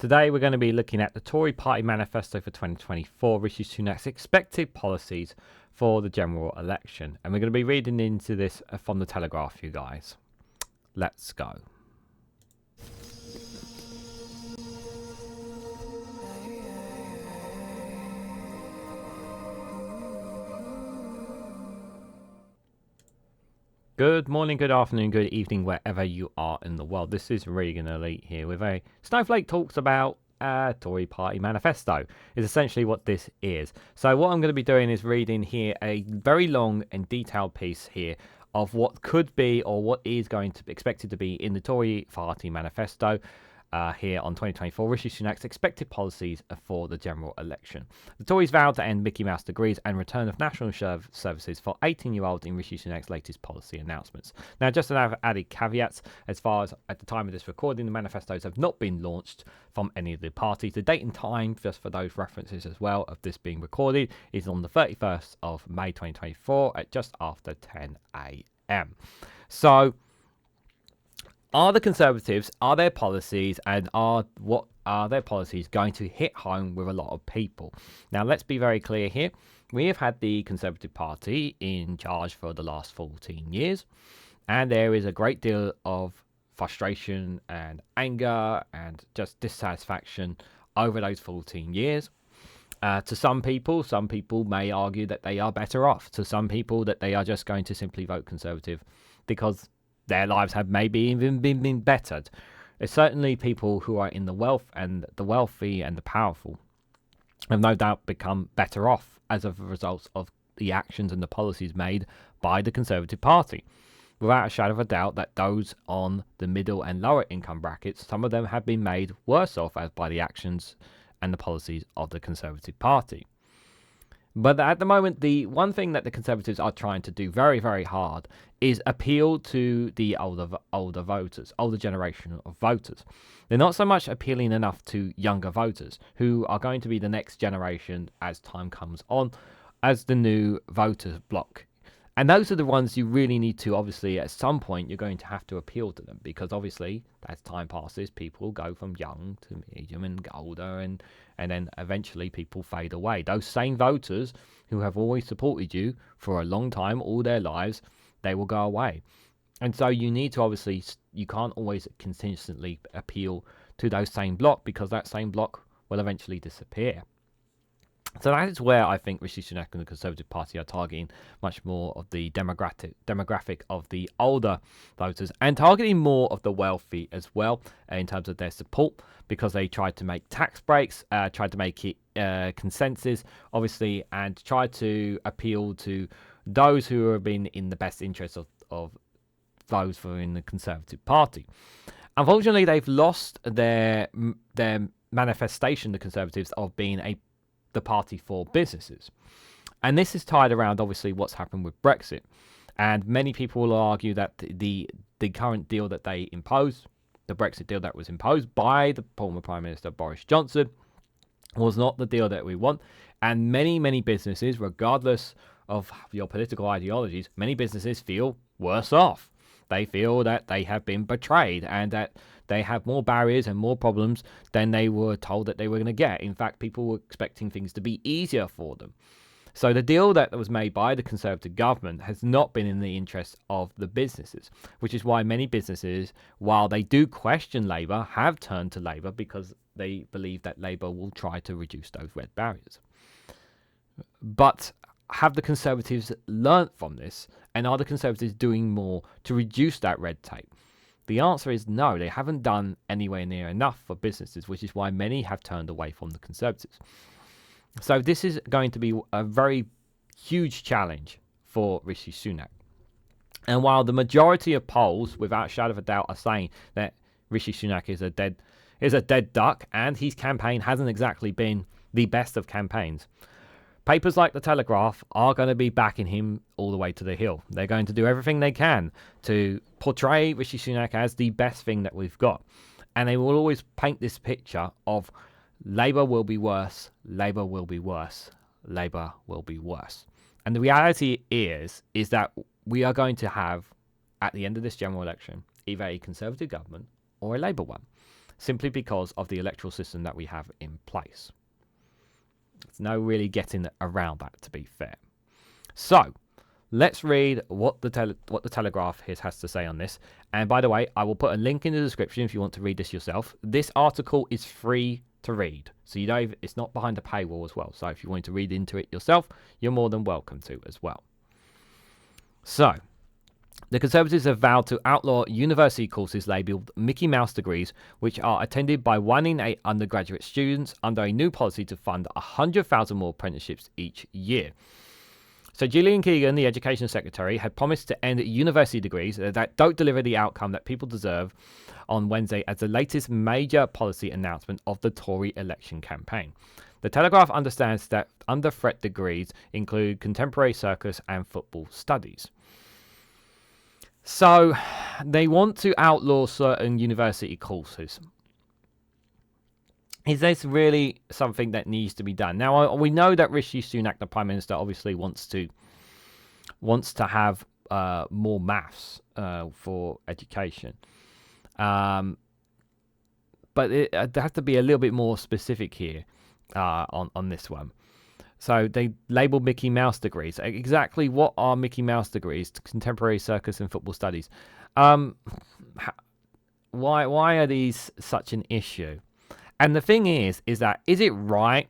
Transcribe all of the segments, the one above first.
Today we're going to be looking at the Tory Party manifesto for 2024, Rishi Sunak's expected policies for the general election. And we're going to be reading into this from the Telegraph, you guys. Let's go. Good morning, good afternoon, good evening, wherever you are in the world. This is Reganelite here with a Snowflake Talks about Tory Party manifesto is essentially what this is. So what I'm going to be doing is reading here a very long and detailed piece here of what could be or what is going to be expected to be in the Tory Party manifesto here on 2024, Rishi Sunak's expected policies for the general election. The Tories vowed to end Mickey Mouse degrees and return of national services for 18-year-olds in Rishi Sunak's latest policy announcements. Now, just an added caveats, as far as at the time of this recording, the manifestos have not been launched from any of the parties. The date and time, just for those references as well, of this being recorded is on the 31st of May 2024 at just after 10 a.m. So, are the Conservatives, are their policies, and what are their policies going to hit home with a lot of people? Now, let's be very clear here. We have had the Conservative Party in charge for the last 14 years, and there is a great deal of frustration and anger and just dissatisfaction over those 14 years. To some people may argue that they are better off. To some people, that they are just going to simply vote Conservative because their lives have maybe even been bettered. There's certainly people who are in the wealth and the wealthy and the powerful have no doubt become better off as a result of the actions and the policies made by the Conservative Party. Without a shadow of a doubt that those on the middle and lower income brackets, some of them have been made worse off as by the actions and the policies of the Conservative Party. But at the moment, the one thing that the Conservatives are trying to do very, very hard is appeal to the older voters, older generation of voters. They're not so much appealing enough to younger voters, who are going to be the next generation as time comes on, as the new voters bloc. And those are the ones you really need to, obviously, at some point, you're going to have to appeal to them. Because obviously, as time passes, people go from young to medium and older, and then eventually people fade away. Those same voters who have always supported you for a long time, all their lives, they will go away. And so you need to, obviously, you can't always consistently appeal to those same bloc, because that same bloc will eventually disappear. So that is where I think Rishi Sunak and the Conservative Party are targeting much more of the demographic of the older voters, and targeting more of the wealthy as well in terms of their support, because they tried to make tax breaks, tried to make it consensus, obviously, and tried to appeal to those who have been in the best interest of those who are in the Conservative Party. Unfortunately, they've lost their manifestation, the Conservatives, of being the party for businesses. And this is tied around, obviously, what's happened with Brexit. And many people will argue that the current deal that they imposed, the Brexit deal that was imposed by the former Prime Minister Boris Johnson, was not the deal that we want. And many businesses, regardless of your political ideologies, many businesses feel worse off. They feel that they have been betrayed and that they have more barriers and more problems than they were told that they were going to get. In fact, people were expecting things to be easier for them. So the deal that was made by the Conservative government has not been in the interest of the businesses, which is why many businesses, while they do question Labour, have turned to Labour because they believe that Labour will try to reduce those red barriers. But have the Conservatives learnt from this? And are the Conservatives doing more to reduce that red tape? The answer is no, they haven't done anywhere near enough for businesses, which is why many have turned away from the Conservatives. So this is going to be a very huge challenge for Rishi Sunak. And while the majority of polls, without a shadow of a doubt, are saying that Rishi Sunak is a dead duck, and his campaign hasn't exactly been the best of campaigns, papers like The Telegraph are going to be backing him all the way to the hill. They're going to do everything they can to portray Rishi Sunak as the best thing that we've got. And they will always paint this picture of Labour will be worse, Labour will be worse, Labour will be worse. And the reality is that we are going to have, at the end of this general election, either a Conservative government or a Labour one. simply because of the electoral system that we have in place. There's no really getting around that, to be fair. So let's read what the Telegraph has to say on this. And by the way, I will put a link in the description if you want to read this yourself. This article is free to read, so you don't. It's not behind a paywall as well. So if you want to read into it yourself, you're more than welcome to as well. So the Conservatives have vowed to outlaw university courses labelled Mickey Mouse degrees, which are attended by 1 in 8 undergraduate students under a new policy to fund 100,000 more apprenticeships each year. So Gillian Keegan, the Education Secretary, had promised to end university degrees that don't deliver the outcome that people deserve on Wednesday as the latest major policy announcement of the Tory election campaign. The Telegraph understands that under threat degrees include contemporary circus and football studies. So they want to outlaw certain university courses. Is this really something that needs to be done? Now, we know that Rishi Sunak, the Prime Minister, obviously wants to have more maths for education. But it has to be a little bit more specific here on this one. So they label Mickey Mouse degrees. Exactly what are Mickey Mouse degrees? Contemporary circus and football studies. Why are these such an issue? And the thing is that is it right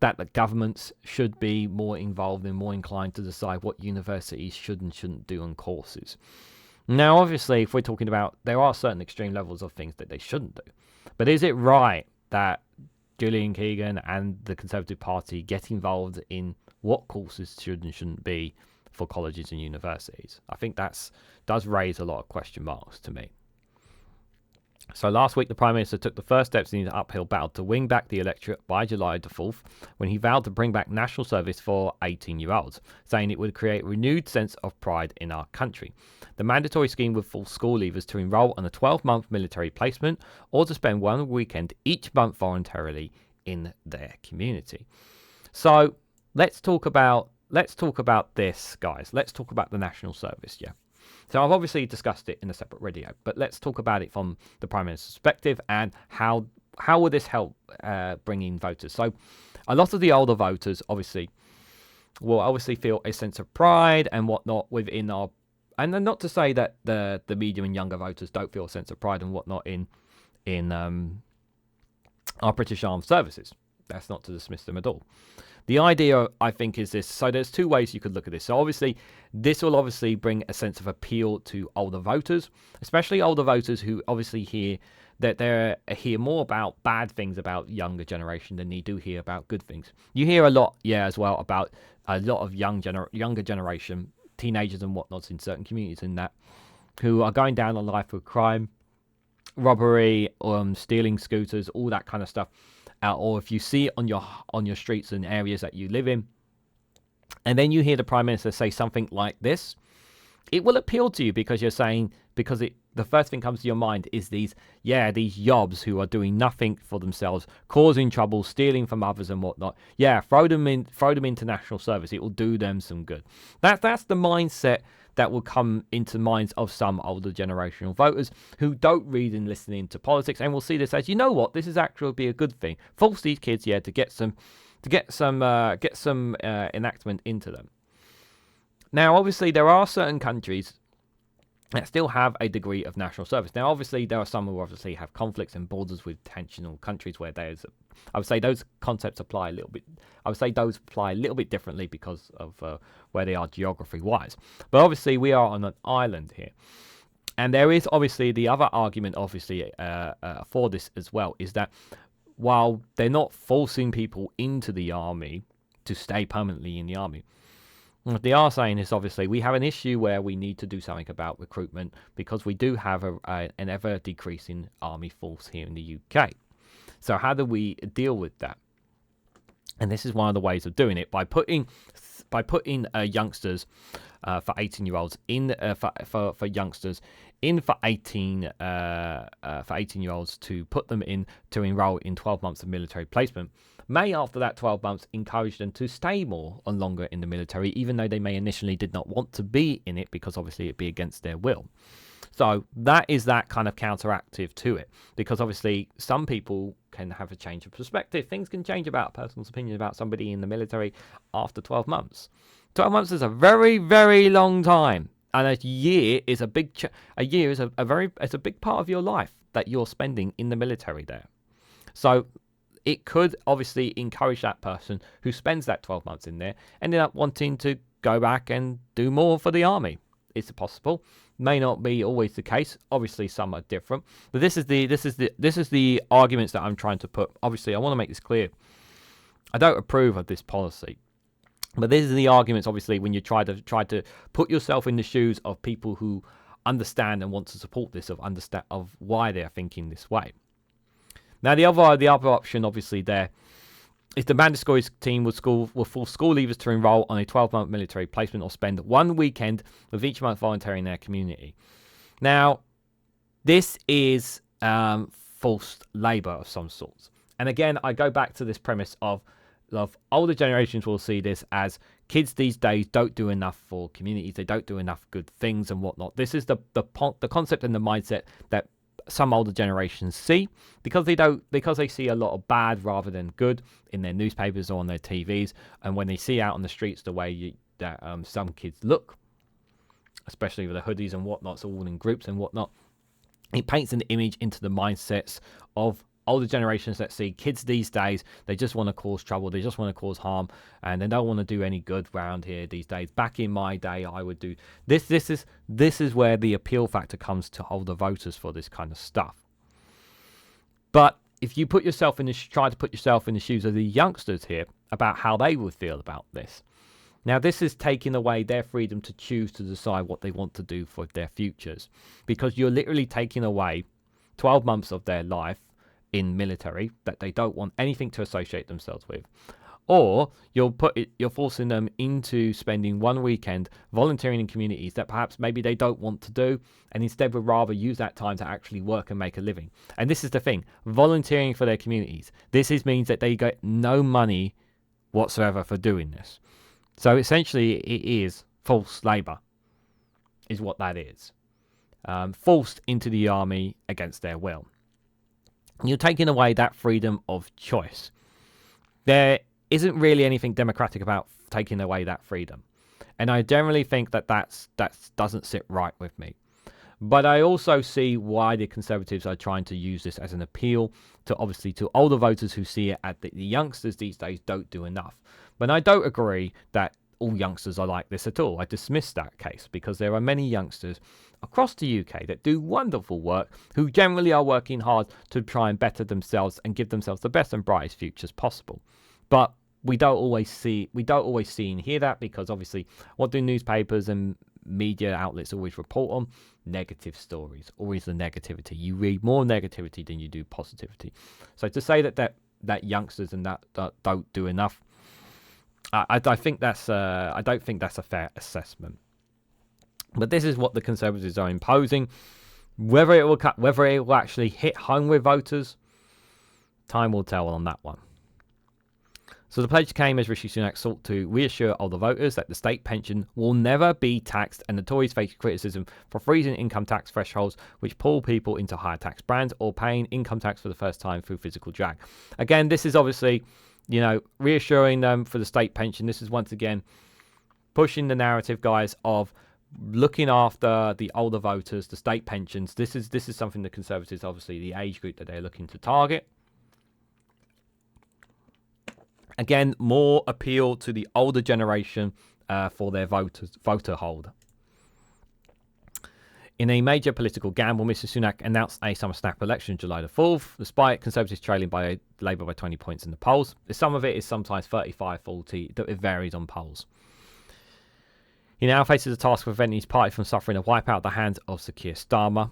that the governments should be more involved and more inclined to decide what universities should and shouldn't do on courses? Now, obviously, if we're talking about, there are certain extreme levels of things that they shouldn't do. But is it right that Gillian Keegan and the Conservative Party get involved in what courses should and shouldn't be for colleges and universities? I think that does raise a lot of question marks to me. So last week, the Prime Minister took the first steps in his uphill battle to win back the electorate by July the 4th, when he vowed to bring back national service for 18-year-olds, saying it would create a renewed sense of pride in our country. The mandatory scheme would force school leavers to enrol on a 12-month military placement or to spend one weekend each month voluntarily in their community. So let's talk about this, guys. Let's talk about the national service, yeah. So I've obviously discussed it in a separate video, but let's talk about it from the Prime Minister's perspective and how will this help bring in voters. So a lot of the older voters will obviously feel a sense of pride and whatnot within our, and then not to say that the medium and younger voters don't feel a sense of pride and whatnot in our British Armed Services. That's not to dismiss them at all. The idea, I think, is this. So there's two ways you could look at this. So obviously, this will obviously bring a sense of appeal to older voters, especially older voters who obviously hear more about bad things about younger generation than they do hear about good things. You hear a lot, as well, about a lot of younger generation, teenagers and whatnots in certain communities and that, who are going down on life with crime, robbery, stealing scooters, all that kind of stuff. Or if you see it on your streets and areas that you live in, and then you hear the Prime Minister say something like this, it will appeal to you because you're saying, the first thing comes to your mind is these yobs who are doing nothing for themselves, causing trouble, stealing from others and whatnot. Yeah, throw them into national service. It will do them some good. That's the mindset that will come into minds of some older generational voters who don't read and listen into politics, and will see this as, you know what, this is actually be a good thing. Force these kids, to get some enactment into them. Now, obviously, there are certain countries that still have a degree of national service. Now, obviously, there are some who obviously have conflicts and borders with tensional countries where I would say those concepts apply a little bit. I would say those apply a little bit differently because of where they are geography-wise. But obviously, we are on an island here. And there is obviously the other argument, obviously, for this as well, is that while they're not forcing people into the army to stay permanently in the army, what they are saying is obviously we have an issue where we need to do something about recruitment because we do have an ever decreasing army force here in the UK. So how do we deal with that? And this is one of the ways of doing it by putting youngsters for 18-year-olds in for youngsters in for 18-year-olds to put them in to enroll in 12 months of military placement. May, after that 12 months, encourage them to stay more and longer in the military, even though they may initially did not want to be in it because obviously it'd be against their will. So that is that kind of counteractive to it, because obviously some people can have a change of perspective. Things can change about a person's opinion about somebody in the military after 12 months. 12 months is a very, very long time. And a year is a big it's a big part of your life that you're spending in the military there. So it could obviously encourage that person who spends that 12 months in there ending up wanting to go back and do more for the army. It's possible. May not be always the case. Obviously, some are different. But this is the arguments that I'm trying to put. Obviously, I want to make this clear. I don't approve of this policy. But these are the arguments, obviously, when you try to put yourself in the shoes of people who understand and want to support this, of why they're thinking this way. Now, the other option, obviously, there is the mandatory team will force school leavers to enrol on a 12-month military placement or spend one weekend of each month volunteering in their community. Now, this is forced labour of some sorts. And again, I go back to this premise of older generations will see this as kids these days don't do enough for communities. They don't do enough good things and whatnot. This is the concept and the mindset that some older generations see, because they see a lot of bad rather than good in their newspapers or on their TVs, and when they see out on the streets the way that some kids look, especially with the hoodies and whatnot, so all in groups and whatnot, it paints an image into the mindsets of older generations that see kids these days. They just want to cause trouble, they just want to cause harm, and they don't want to do any good around here these days. Back in my day, I would do this. This is where the appeal factor comes to older voters for this kind of stuff. But if you try to put yourself in the shoes of the youngsters here about how they would feel about this. Now, this is taking away their freedom to choose to decide what they want to do for their futures, because you're literally taking away 12 months of their life in military that they don't want anything to associate themselves with, or you're forcing them into spending one weekend volunteering in communities that perhaps maybe they don't want to do, and instead would rather use that time to actually work and make a living. And this is the thing, volunteering for their communities, means that they get no money whatsoever for doing this. So essentially it is forced labour is what that is, forced into the army against their will. You're taking away that freedom of choice. There isn't really anything democratic about taking away that freedom. And I generally think that doesn't sit right with me. But I also see why the Conservatives are trying to use this as an appeal to older voters who see it as the youngsters these days don't do enough. But I don't agree that all youngsters are like this at all. I dismiss that case, because there are many youngsters across the UK that do wonderful work, who generally are working hard to try and better themselves and give themselves the best and brightest futures possible. But we don't always see and hear that, because obviously what do newspapers and media outlets always report on? Negative stories, always the negativity. You read more negativity than you do positivity. So to say that youngsters and that don't do enough, I don't think that's a fair assessment. But this is what the Conservatives are imposing. Whether it will actually hit home with voters, time will tell on that one. So the pledge came as Rishi Sunak sought to reassure older voters that the state pension will never be taxed, and the Tories face criticism for freezing income tax thresholds which pull people into higher tax bands or paying income tax for the first time through physical drag. Again, this is obviously, reassuring them for the state pension. This is once again pushing the narrative, guys, of looking after the older voters, the state pensions. This is something the Conservatives, obviously the age group that they're looking to target. Again, more appeal to the older generation for their voter hold. In a major political gamble, Mr. Sunak announced a summer snap election July the 4th, despite Conservatives trailing by Labour by 20 points in the polls. Some of it is sometimes 35-40, it varies on polls. He now faces a task of preventing his party from suffering a wipeout at the hands of Sir Keir Starmer.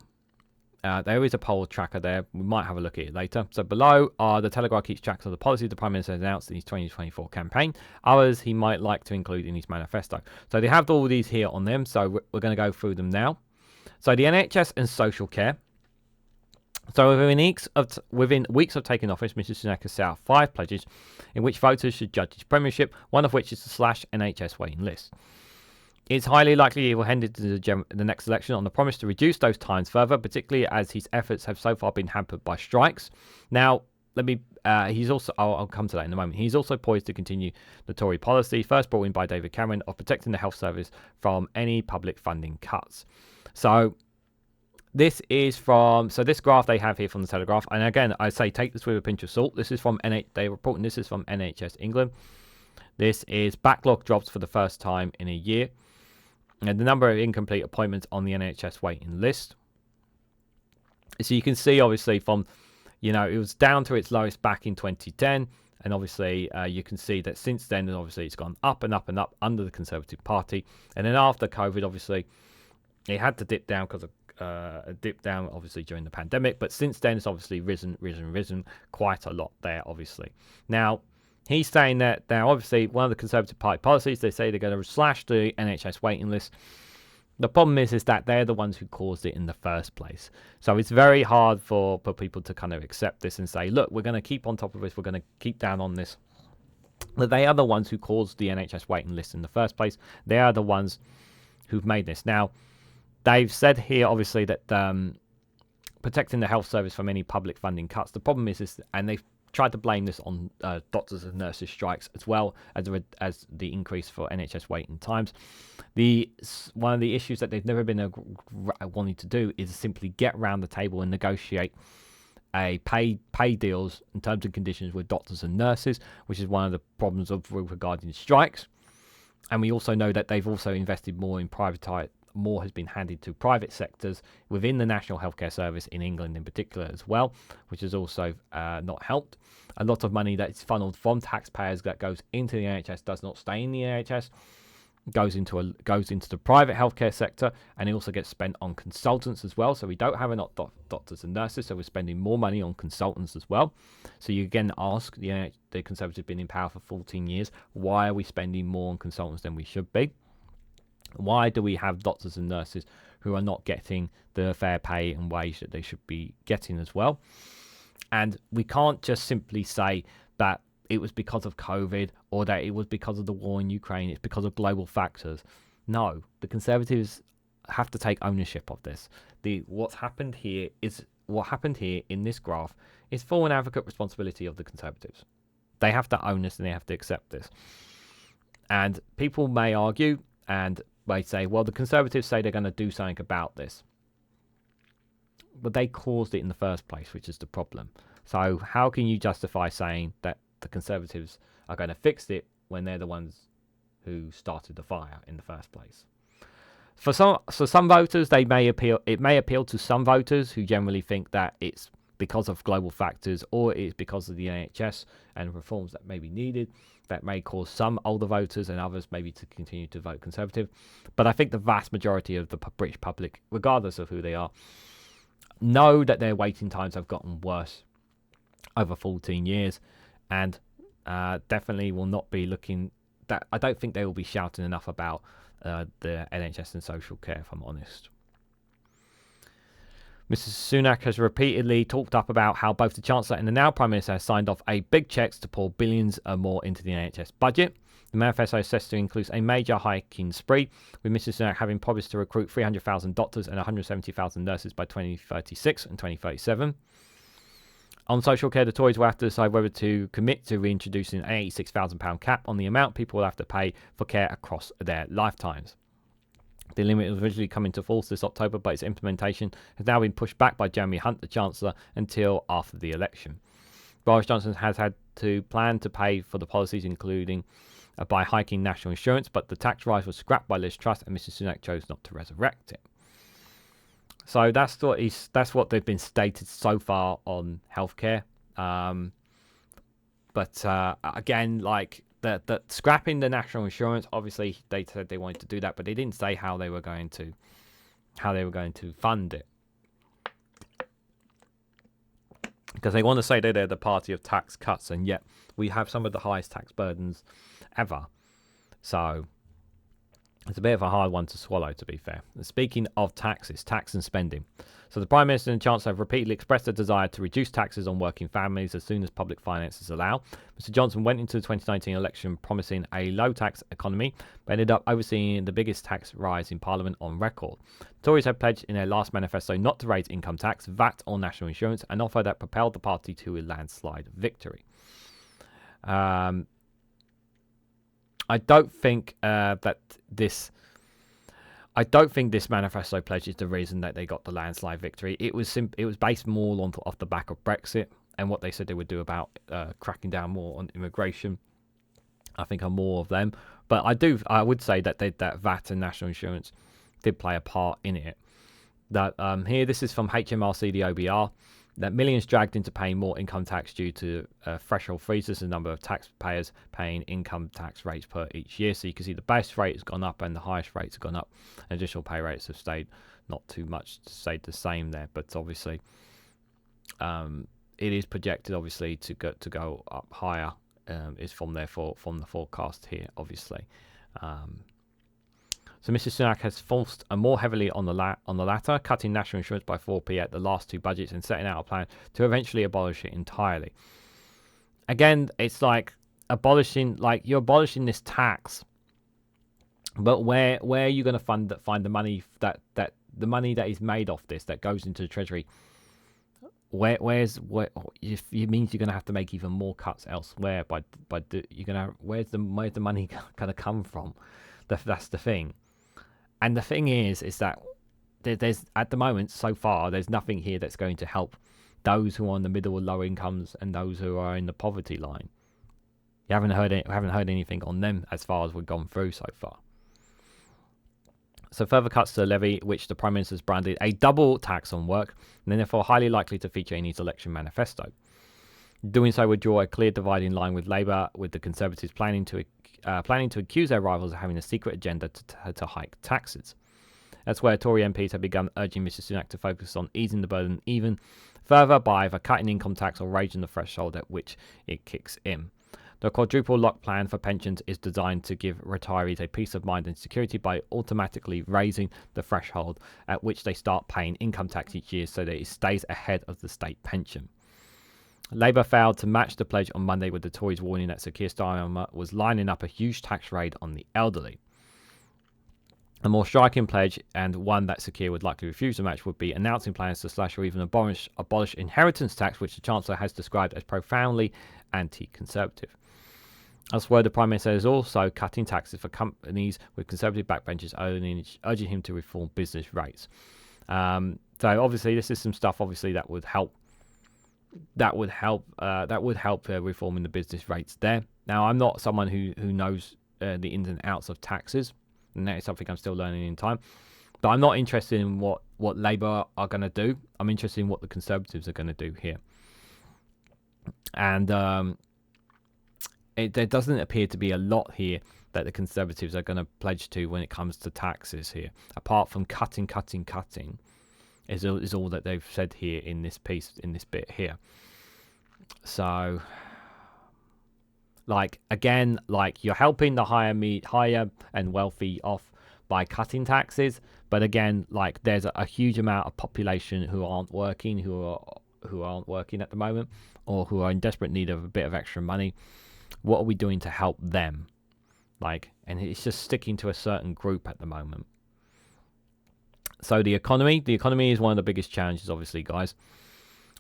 There is a poll tracker there. We might have a look at it later. So below are the Telegraph keeps track of the policies the Prime Minister has announced in his 2024 campaign. Others he might like to include in his manifesto. So they have all these here on them. So we're going to go through them now. So the NHS and social care. So within weeks of taking office, Mr. Sunak has set out 5 pledges in which voters should judge his premiership, one of which is to slash NHS waiting lists. It's highly likely he will head into the next election on the promise to reduce those times further, particularly as his efforts have so far been hampered by strikes. Now, let me. He's also. I'll come to that in a moment. He's also poised to continue the Tory policy, first brought in by David Cameron, of protecting the health service from any public funding cuts. So this is from. So this graph they have here from the Telegraph, and again, I say take this with a pinch of salt. This is from They're reporting this is from NHS England. This is backlog drops for the first time in a year. And the number of incomplete appointments on the NHS waiting list. So you can see, obviously, from, it was down to its lowest back in 2010. And obviously, you can see that since then, obviously, it's gone up and up and up under the Conservative Party. And then after COVID, obviously, it had to dip down because of obviously, during the pandemic. But since then, it's obviously risen quite a lot there, obviously. Now, he's saying that now, obviously, one of the Conservative Party policies, they say they're going to slash the NHS waiting list. The problem is that they're the ones who caused it in the first place. So it's very hard for people to kind of accept this and say, look, we're going to keep on top of this. We're going to keep down on this. But they are the ones who caused the NHS waiting list in the first place. They are the ones who've made this. Now, they've said here, obviously, that protecting the health service from any public funding cuts. The problem is and they've tried to blame this on doctors and nurses strikes as well as the increase for NHS waiting times. One of the issues that they've never been wanting to do is simply get around the table and negotiate a pay deals in terms and conditions with doctors and nurses, which is one of the problems regarding strikes. And we also know that they've also invested more in more has been handed to private sectors within the National Healthcare Service in England in particular as well, which has also not helped. A lot of money that's funneled from taxpayers that goes into the NHS does not stay in the NHS, goes into the private healthcare sector, and it also gets spent on consultants as well. So we don't have enough doctors and nurses, so we're spending more money on consultants as well. So you again ask, the Conservatives have been in power for 14 years, why are we spending more on consultants than we should be? Why do we have doctors and nurses who are not getting the fair pay and wage that they should be getting as well? And we can't just simply say that it was because of COVID or that it was because of the war in Ukraine. It's because of global factors. No, the Conservatives have to take ownership of this. What happened here in this graph is full and advocate responsibility of the Conservatives. They have to own this and they have to accept this. And people may argue and they say, well, the Conservatives say they're going to do something about this. But they caused it in the first place, which is the problem. So how can you justify saying that the Conservatives are going to fix it when they're the ones who started the fire in the first place? For some voters, it may appeal to some voters who generally think that it's because of global factors or it's because of the NHS and reforms that may be needed. That may cause some older voters and others maybe to continue to vote Conservative. But I think the vast majority of the British public, regardless of who they are, know that their waiting times have gotten worse over 14 years and definitely will not be looking that. I don't think they will be shouting enough about the NHS and social care, if I'm honest. Mrs. Sunak has repeatedly talked up about how both the Chancellor and the now Prime Minister have signed off a big cheques to pour billions or more into the NHS budget. The manifesto says to include a major hiking spree, with Mrs. Sunak having promised to recruit 300,000 doctors and 170,000 nurses by 2036 and 2037. On social care, the Tories will have to decide whether to commit to reintroducing an £86,000 cap on the amount people will have to pay for care across their lifetimes. The limit was originally coming to force this October, but its implementation has now been pushed back by Jeremy Hunt, the Chancellor, until after the election. Boris Johnson has had to plan to pay for the policies, including by hiking national insurance, but the tax rise was scrapped by Liz Truss, and Mrs. Sunak chose not to resurrect it. So that's what they've been stated so far on healthcare. But again, like the scrapping the national insurance, obviously they said they wanted to do that, but they didn't say how they were going to fund it. Because they want to say that they're the party of tax cuts, and yet we have some of the highest tax burdens ever. So It's a bit of a hard one to swallow, to be fair. And speaking of taxes, tax and spending. So the Prime Minister and Chancellor have repeatedly expressed a desire to reduce taxes on working families as soon as public finances allow. Mr Johnson went into the 2019 election promising a low-tax economy, but ended up overseeing the biggest tax rise in Parliament on record. Tories have pledged in their last manifesto not to raise income tax, VAT or national insurance, an offer that propelled the party to a landslide victory. I don't think this manifesto pledge is the reason that they got the landslide victory. It was based more off the back of Brexit and what they said they would do about cracking down more on immigration. I think are more of them, but I would say that that VAT and national insurance did play a part in it. That this is from HMRC, the OBR. That millions dragged into paying more income tax due to threshold freezes, the number of taxpayers paying income tax rates per each year. So you can see the base rate has gone up and the highest rates have gone up. Additional pay rates have stayed not too much, stayed the same there. But obviously, it is projected obviously to go up higher. Is from the forecast here, obviously. So Mr Sunak has forced more heavily on the latter, cutting national insurance by 4p at the last two budgets and setting out a plan to eventually abolish it entirely. Again, it's like you're abolishing this tax, but where are you going to find the money that the money that is made off this that goes into the treasury? Where means you're going to have to make even more cuts elsewhere. Where's the money going to come from? That's the thing. And the thing is that there's at the moment so far there's nothing here that's going to help those who are on the middle or low incomes and those who are in the poverty line. You haven't heard anything on them as far as we've gone through so far. So further cuts to the levy, which the Prime Minister has branded a double tax on work, and therefore highly likely to feature in his election manifesto. Doing so would draw a clear dividing line with Labour, with the Conservatives planning to accuse their rivals of having a secret agenda to hike taxes. That's where Tory MPs have begun urging Mr Sunak to focus on easing the burden even further by either cutting income tax or raising the threshold at which it kicks in. The quadruple lock plan for pensions is designed to give retirees a peace of mind and security by automatically raising the threshold at which they start paying income tax each year so that it stays ahead of the state pension. Labour failed to match the pledge on Monday, with the Tories warning that Sir Keir Starmer was lining up a huge tax raid on the elderly. A more striking pledge, and one that Sir Keir would likely refuse to match, would be announcing plans to slash or even abolish inheritance tax, which the Chancellor has described as profoundly anti-Conservative. Elsewhere, the Prime Minister is also cutting taxes for companies with Conservative backbenchers, urging him to reform business rates. So obviously, this is some stuff obviously that would help. That would help reforming the business rates there. Now, I'm not someone who knows the ins and outs of taxes, and that is something I'm still learning in time. But I'm not interested in what Labour are going to do. I'm interested in what the Conservatives are going to do here. And there doesn't appear to be a lot here that the Conservatives are going to pledge to when it comes to taxes here, apart from cutting. Is all that they've said here in this piece, in this bit here. So, you're helping the higher and wealthy off by cutting taxes, but again, there's a huge amount of population who aren't working at the moment, or who are in desperate need of a bit of extra money. What are we doing to help them? And it's just sticking to a certain group at the moment. So the economy is one of the biggest challenges, obviously, guys.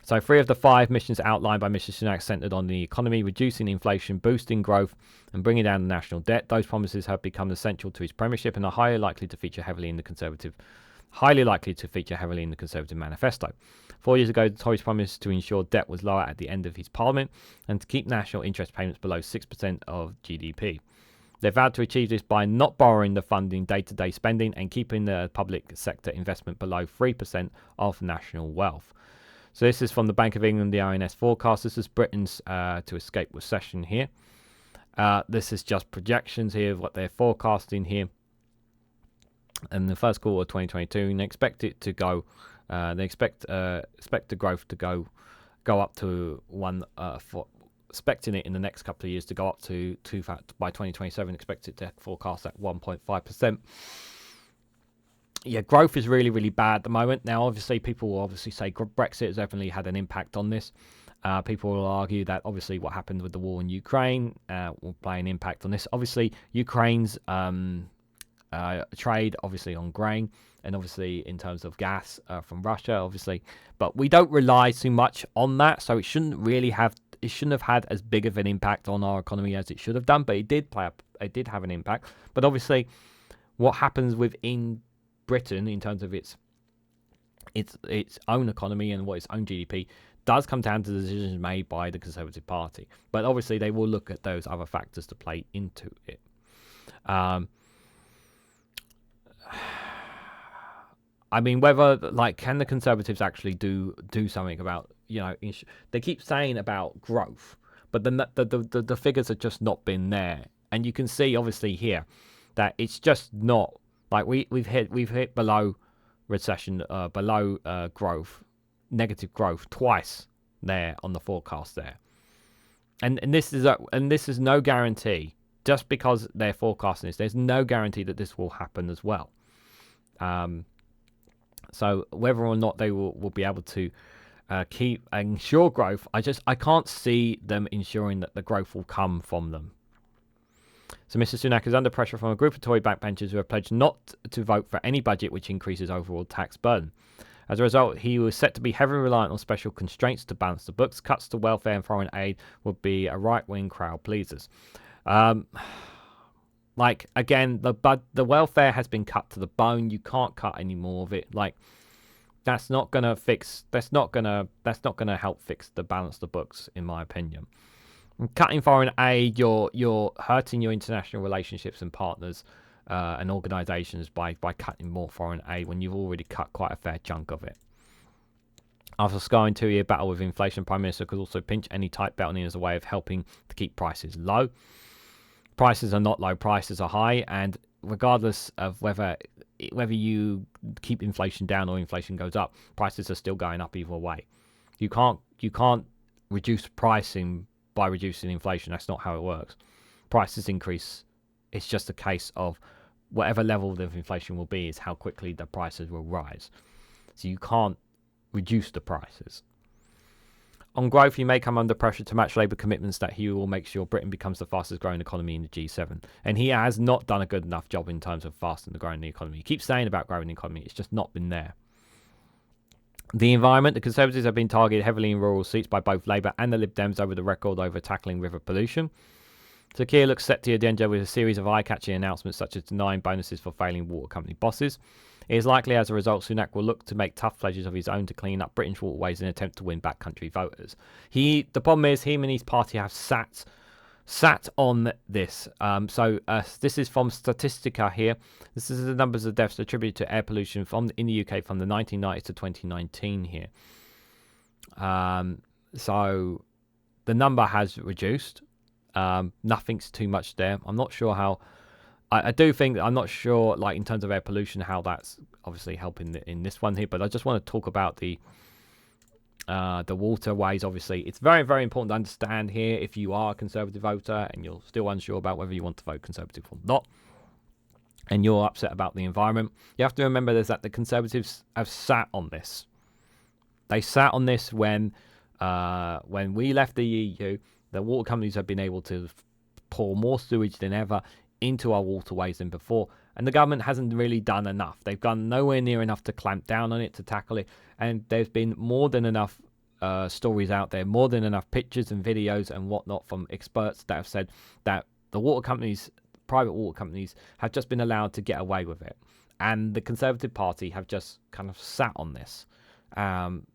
So 3 of the 5 missions outlined by Mr Sunak centred on the economy, reducing inflation, boosting growth and bringing down the national debt. Those promises have become essential to his premiership and are highly likely to feature heavily in the Conservative manifesto. 4 years ago, the Tories promised to ensure debt was lower at the end of his parliament and to keep national interest payments below 6% of GDP. They vowed to achieve this by not borrowing the funding day-to-day spending and keeping the public sector investment below 3% of national wealth. So this is from the Bank of England, the RNS forecast. This is Britain's to escape recession here. This is just projections here of what they're forecasting here. And the first quarter of 2022, and they expect it to go. They expect the growth to go up to expecting it in the next couple of years to go up to by 2027, expect it to forecast at 1.5%. Yeah, growth is really, really bad at the moment. Now, obviously, people will obviously say Brexit has definitely had an impact on this. People will argue that obviously what happened with the war in Ukraine will play an impact on this. Obviously, Ukraine's trade, obviously, on grain, and obviously in terms of gas from Russia, obviously. But we don't rely too much on that, so it shouldn't have had as big of an impact on our economy as it should have done. But it did have an impact. But obviously, what happens within Britain in terms of its own economy and what its own GDP does come down to the decisions made by the Conservative Party. But obviously they will look at those other factors to play into it. I mean, whether can the Conservatives actually do something about, they keep saying about growth, but the figures have just not been there, and you can see obviously here that it's just not. Like we've hit below recession, below growth, negative growth twice there on the forecast there, and this is no guarantee. Just because they're forecasting this, there's no guarantee that this will happen as well. So whether or not they will be able to ensure growth, I can't see them ensuring that the growth will come from them. So Mr. Sunak is under pressure from a group of Tory backbenchers who have pledged not to vote for any budget which increases overall tax burden. As a result, he was set to be heavily reliant on special constraints to balance the books. Cuts to welfare and foreign aid would be a right-wing crowd pleasers. Again, the welfare has been cut to the bone. You can't cut any more of it. That's not gonna help fix the balance the books, in my opinion. Cutting foreign aid, you're hurting your international relationships and partners and organisations by cutting more foreign aid when you've already cut quite a fair chunk of it. After scarring 2-year battle with inflation, Prime Minister could also pinch any tight belt in as a way of helping to keep prices low. Prices are not low, prices are high, and regardless of whether you keep inflation down or inflation goes up, prices are still going up either way. You can't reduce pricing by reducing inflation. That's not how it works. Prices increase. It's just a case of whatever level of inflation will be is how quickly the prices will rise. So you can't reduce the prices. On growth, he may come under pressure to match Labour commitments that he will make sure Britain becomes the fastest growing economy in the G7. And he has not done a good enough job in terms of fastest growing the economy. He keeps saying about growing the economy. It's just not been there. The environment, the Conservatives have been targeted heavily in rural seats by both Labour and the Lib Dems over the record over tackling river pollution. So Keir looks set to the agenda with a series of eye-catching announcements such as denying bonuses for failing water company bosses. It is likely as a result Sunak will look to make tough pledges of his own to clean up Britain's waterways in an attempt to win back country voters. The problem is him and his party have sat on this. This is from Statistica here. This is the numbers of deaths attributed to air pollution in the UK from the 1990s to 2019 here. So the number has reduced. Nothing's too much there. I'm not sure how. I'm not sure, in terms of air pollution, how that's obviously helping in this one here. But I just want to talk about the waterways. Obviously, it's very, very important to understand here if you are a Conservative voter and you're still unsure about whether you want to vote Conservative or not, and you're upset about the environment. You have to remember that the Conservatives have sat on this. They sat on this when we left the EU. The water companies have been able to pour more sewage than ever into our waterways than before, and the government hasn't really done enough. They've gone nowhere near enough to clamp down on it, to tackle it, and there's been more than enough stories out there, more than enough pictures and videos and whatnot from experts that have said that the water companies, private water companies, have just been allowed to get away with it, and the Conservative Party have just kind of sat on this.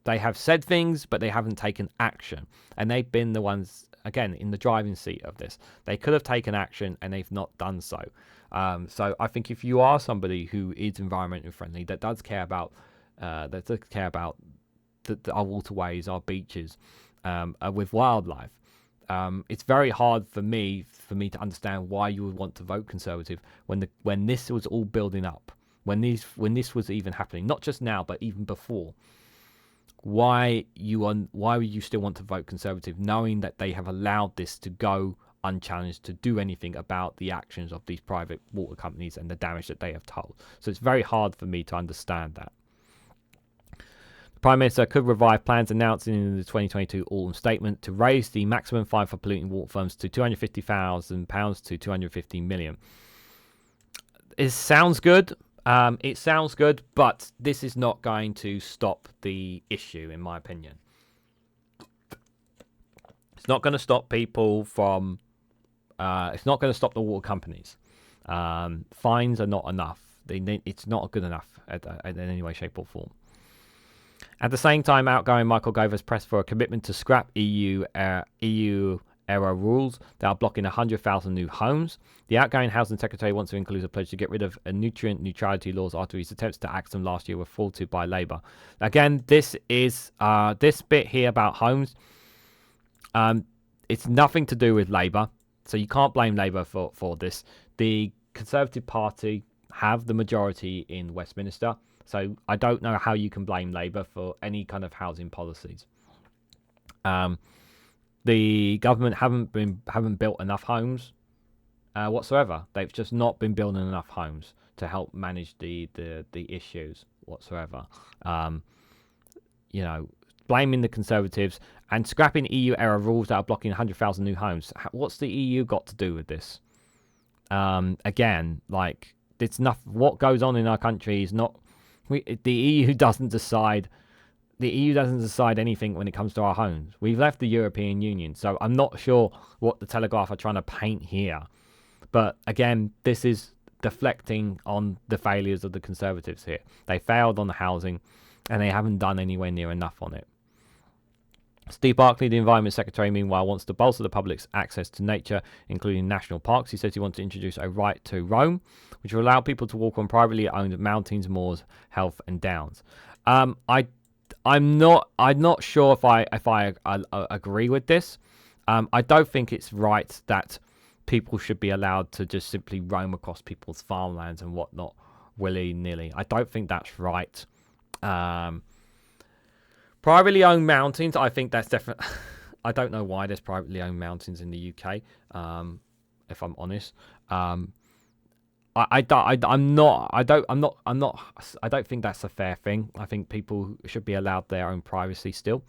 They have said things, but they haven't taken action, and they've been the ones, again, in the driving seat of this. They could have taken action, and they've not done so. So I think if you are somebody who is environmentally friendly, that does care about our waterways, our beaches, with wildlife, it's very hard for me to understand why you would want to vote Conservative when this was all building up, when this was even happening, not just now, but even before. why would you still want to vote Conservative, knowing that they have allowed this to go unchallenged, to do anything about the actions of these private water companies and the damage that they have told. So it's very hard for me to understand that. The Prime Minister could revive plans announced in the 2022 autumn statement to raise the maximum fine for polluting water firms to £250,000 to £250 million. It sounds good. It sounds good, but this is not going to stop the issue, in my opinion. It's not going to stop people from... it's not going to stop the water companies. Fines are not enough. It's not good enough in any way, shape or form. At the same time, outgoing Michael Gove has pressed for a commitment to scrap EU-era rules that are blocking 100,000 new homes. The outgoing Housing Secretary wants to include a pledge to get rid of nutrient neutrality laws after his attempts to axe them last year were thwarted by Labour. Again, this is this bit here about homes. It's nothing to do with Labour, so you can't blame Labour for this. The Conservative Party have the majority in Westminster, so I don't know how you can blame Labour for any kind of housing policies. The government haven't built enough homes whatsoever. They've just not been building enough homes to help manage the issues whatsoever. Blaming the Conservatives and scrapping EU-era rules that are blocking 100,000 new homes. What's the EU got to do with this? Again, like, it's nothing. What goes on in our country is not... the EU doesn't decide... The EU doesn't decide anything when it comes to our homes. We've left the European Union, so I'm not sure what the Telegraph are trying to paint here. But again, this is deflecting on the failures of the Conservatives here. They failed on the housing, and they haven't done anywhere near enough on it. Steve Barclay, the Environment Secretary, meanwhile, wants to bolster the public's access to nature, including national parks. He says he wants to introduce a right to roam, which will allow people to walk on privately owned mountains, moors, heath and downs. I'm not sure if I agree with this. I don't think it's right that people should be allowed to just simply roam across people's farmlands and whatnot willy-nilly. I don't think that's right. Privately owned mountains, I think that's definitely... I don't know why there's privately owned mountains in the UK, if I'm honest. I don't think that's a fair thing. I think people should be allowed their own privacy still.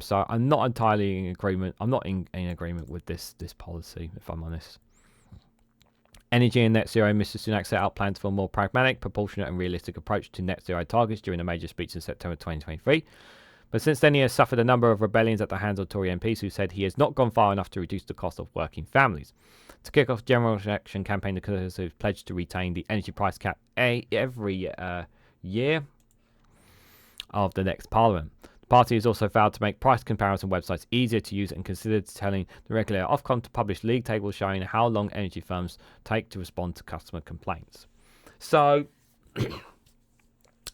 So I'm not entirely in agreement. I'm not in agreement with this policy, if I'm honest. Energy and net zero. Mr. Sunak set out plans for a more pragmatic, proportionate and realistic approach to net zero targets during a major speech in September 2023. But since then, he has suffered a number of rebellions at the hands of Tory MPs who said he has not gone far enough to reduce the cost of working families. To kick off general election campaign, the Conservatives pledged to retain the energy price cap every year of the next Parliament. The party has also vowed to make price comparison websites easier to use and considered telling the regulator Ofcom to publish league tables showing how long energy firms take to respond to customer complaints. So,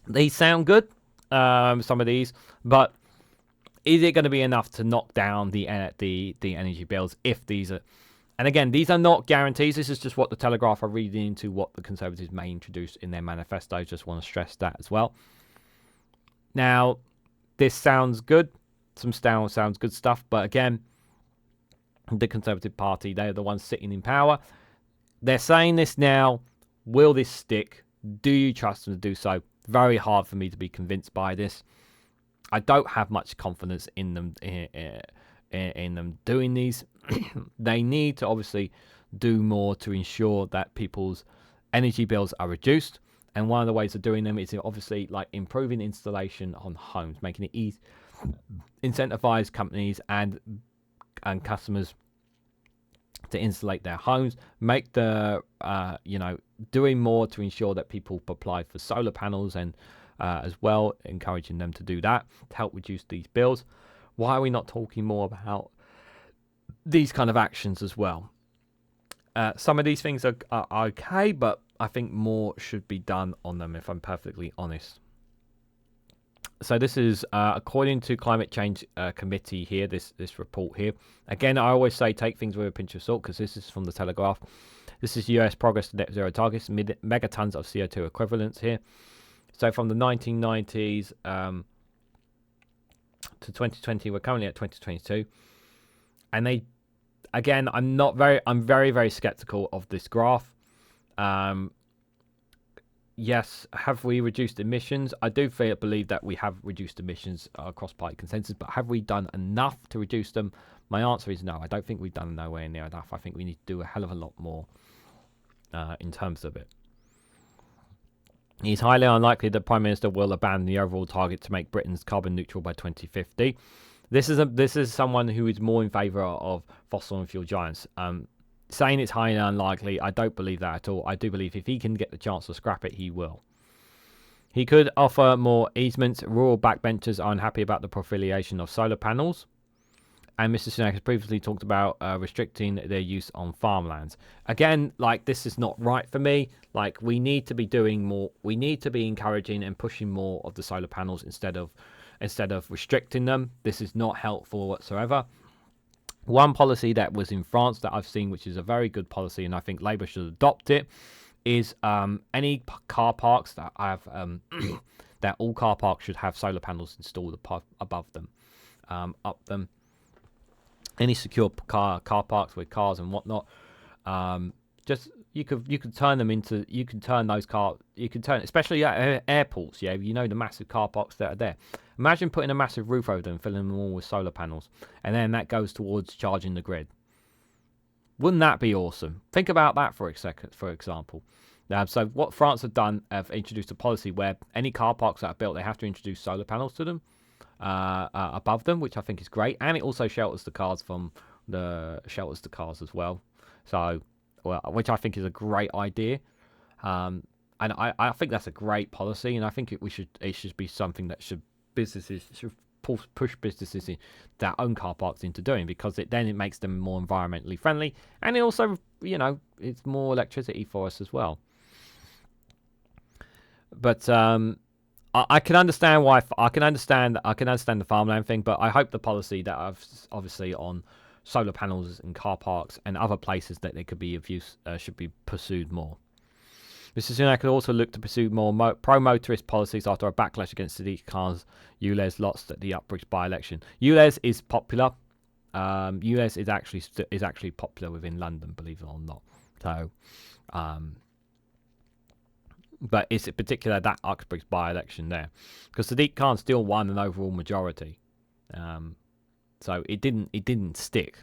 these sound good, some of these, but is it going to be enough to knock down the energy bills if these are... And again, these are not guarantees. This is just what the Telegraph are reading into what the Conservatives may introduce in their manifesto. Just want to stress that as well. Now, this sounds good. Sounds good stuff. But again, the Conservative Party, they're the ones sitting in power. They're saying this now. Will this stick? Do you trust them to do so? Very hard for me to be convinced by this. I don't have much confidence in them in them doing these. They need to obviously do more to ensure that people's energy bills are reduced. And one of the ways of doing them is obviously like improving installation on homes, making it easy, incentivize companies and customers to insulate their homes, make the doing more to ensure that people apply for solar panels and as well, encouraging them to do that to help reduce these bills. Why are we not talking more about these kind of actions as well? Some of these things are okay, but I think more should be done on them, if I'm perfectly honest. So this is according to Climate Change Committee here, this report here. Again, I always say take things with a pinch of salt because this is from the Telegraph. This is US progress to net zero targets, megatons of CO2 equivalents here. So from the 1990s, to 2020. We're currently at 2022, and I'm very, very skeptical of this graph. Yes, have we reduced emissions? I do believe that we have reduced emissions across party consensus, but have we done enough to reduce them? My answer is no. I don't think we've done nowhere near enough. I think we need to do a hell of a lot more in terms of it. It's highly unlikely the Prime Minister will abandon the overall target to make Britain's carbon neutral by 2050. This is someone who is more in favour of fossil and fuel giants. Saying it's highly unlikely, I don't believe that at all. I do believe if he can get the chance to scrap it, he will. He could offer more easements. Rural backbenchers are unhappy about the proliferation of solar panels. And Mr. Sunak has previously talked about restricting their use on farmlands. Again, like, this is not right for me. Like, we need to be doing more. We need to be encouraging and pushing more of the solar panels instead of restricting them. This is not helpful whatsoever. One policy that was in France that I've seen, which is a very good policy, and I think Labour should adopt it, is any car parks that have that all car parks should have solar panels installed above them, up them. Any secure car parks with cars and whatnot, just you could turn them into especially at airports. Yeah, you know, the massive car parks that are there. Imagine putting a massive roof over them, filling them all with solar panels, and then that goes towards charging the grid. Wouldn't that be awesome? Think about that for a second, for example. So what France have done, have introduced a policy where any car parks that are built, they have to introduce solar panels to them above them, which I think is great, and it also shelters the cars as well. So, which I think is a great idea. And I think that's a great policy, and I think it should be something that businesses should push businesses that own car parks into doing, because it makes them more environmentally friendly, and it also, you know, it's more electricity for us as well. But I can understand the farmland thing, but I hope the policy that I've obviously on solar panels in car parks and other places that they could be of use should be pursued more. Mr. Sunak could also look to pursue more pro-motorist policies after a backlash against Sadiq Khan's ULEZ lost at the Uxbridge by-election. ULEZ is popular. ULEZ is actually popular within London, believe it or not. So, but it's in particular that Uxbridge by-election there, because Sadiq Khan still won an overall majority. So it didn't stick.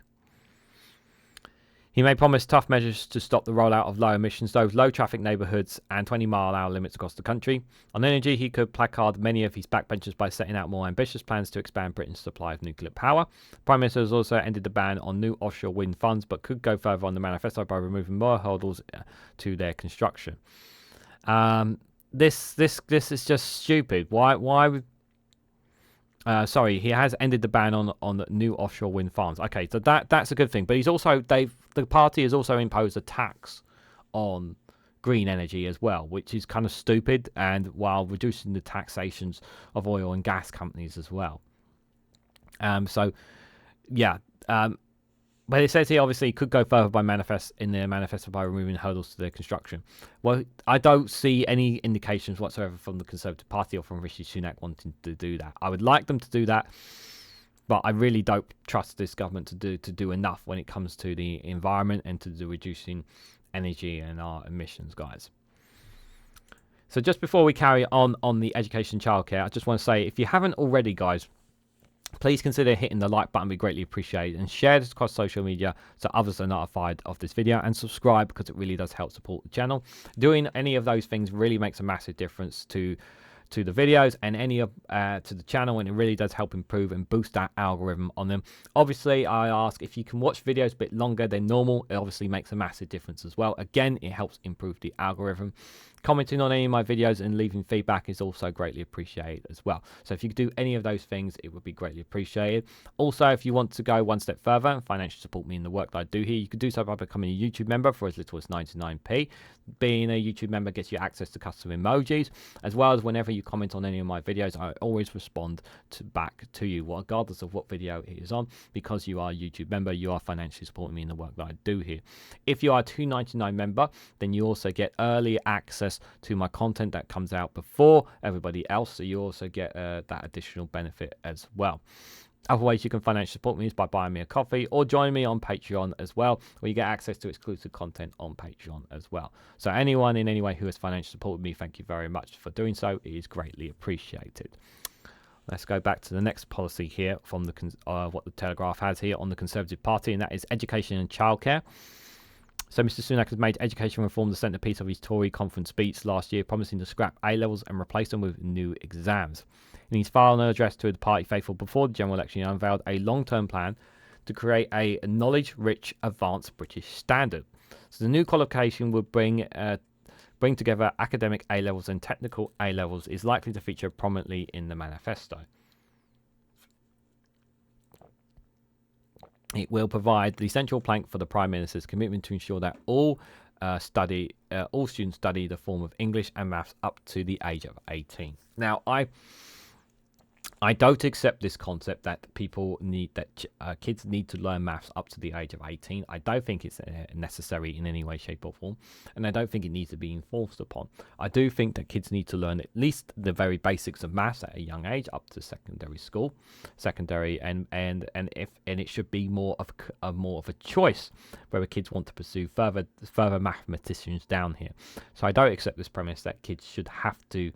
He may promise tough measures to stop the rollout of low emissions, those low traffic neighbourhoods and 20-mile-an-hour limits across the country. On energy, he could placard many of his backbenchers by setting out more ambitious plans to expand Britain's supply of nuclear power. The Prime Minister has also ended the ban on new offshore wind farms, but could go further on the manifesto by removing more hurdles to their construction. This is just stupid. Why? Sorry, he has ended the ban on new offshore wind farms. Okay, so that's a good thing. But the party has also imposed a tax on green energy as well, which is kind of stupid, and while reducing the taxations of oil and gas companies as well. So yeah. But it says he obviously could go further by manifesto by removing hurdles to their construction. Well, I don't see any indications whatsoever from the Conservative Party or from Rishi Sunak wanting to do that. I would like them to do that, but I really don't trust this government to do enough when it comes to the environment and to reducing energy and our emissions, guys. So just before we carry on the education childcare, I just want to say, if you haven't already, guys, please consider hitting the like button. We greatly appreciate it, and share this across social media so others are notified of this video, and subscribe because it really does help support the channel. Doing any of those things really makes a massive difference to the videos and to the channel, and it really does help improve and boost that algorithm on them. Obviously, I ask if you can watch videos a bit longer than normal. It obviously makes a massive difference as well. Again, it helps improve the algorithm. Commenting on any of my videos and leaving feedback is also greatly appreciated as well. So if you could do any of those things, it would be greatly appreciated. Also, if you want to go one step further and financially support me in the work that I do here, you could do so by becoming a YouTube member for as little as 99p. Being a YouTube member gets you access to custom emojis, as well as whenever you comment on any of my videos, I always respond back to you, regardless of what video it is on, because you are a YouTube member, you are financially supporting me in the work that I do here. If you are a $2.99 member, then you also get early access to my content that comes out before everybody else, so you also get that additional benefit as well. Other ways you can financially support me is by buying me a coffee or join me on Patreon as well, where you get access to exclusive content on Patreon as well. So anyone in any way who has financially supported me, thank you very much for doing so. It is greatly appreciated. Let's go back to the next policy here from what the Telegraph has here on the Conservative Party, and that is education and childcare. So Mr. Sunak has made education reform the centrepiece of his Tory conference speech last year, promising to scrap A-levels and replace them with new exams. In his final address to the party faithful before the general election, he unveiled a long-term plan to create a knowledge-rich advanced British standard. So the new qualification would bring together academic A-levels and technical A-levels, is likely to feature prominently in the manifesto. It will provide the central plank for the Prime Minister's commitment to ensure that all students study the form of English and maths up to the age of 18. Now, I don't accept this concept that kids need to learn maths up to the age of 18. I don't think it's necessary in any way, shape or form, and I don't think it needs to be enforced upon. I do think that kids need to learn at least the very basics of maths at a young age, up to secondary school, and it should be more of a choice whether kids want to pursue further mathematicians down here. So I don't accept this premise that kids should have to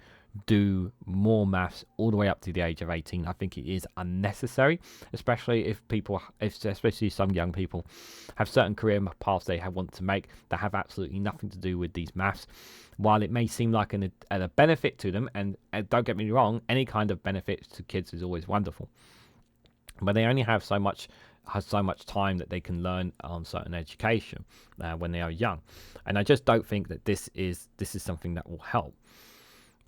do more maths all the way up to the age of 18. I think it is unnecessary, especially if especially some young people have certain career paths they want to make that have absolutely nothing to do with these maths. While it may seem like a benefit to them, and don't get me wrong, any kind of benefit to kids is always wonderful, but they only have so much time that they can learn on certain education when they are young, and I just don't think that this is something that will help.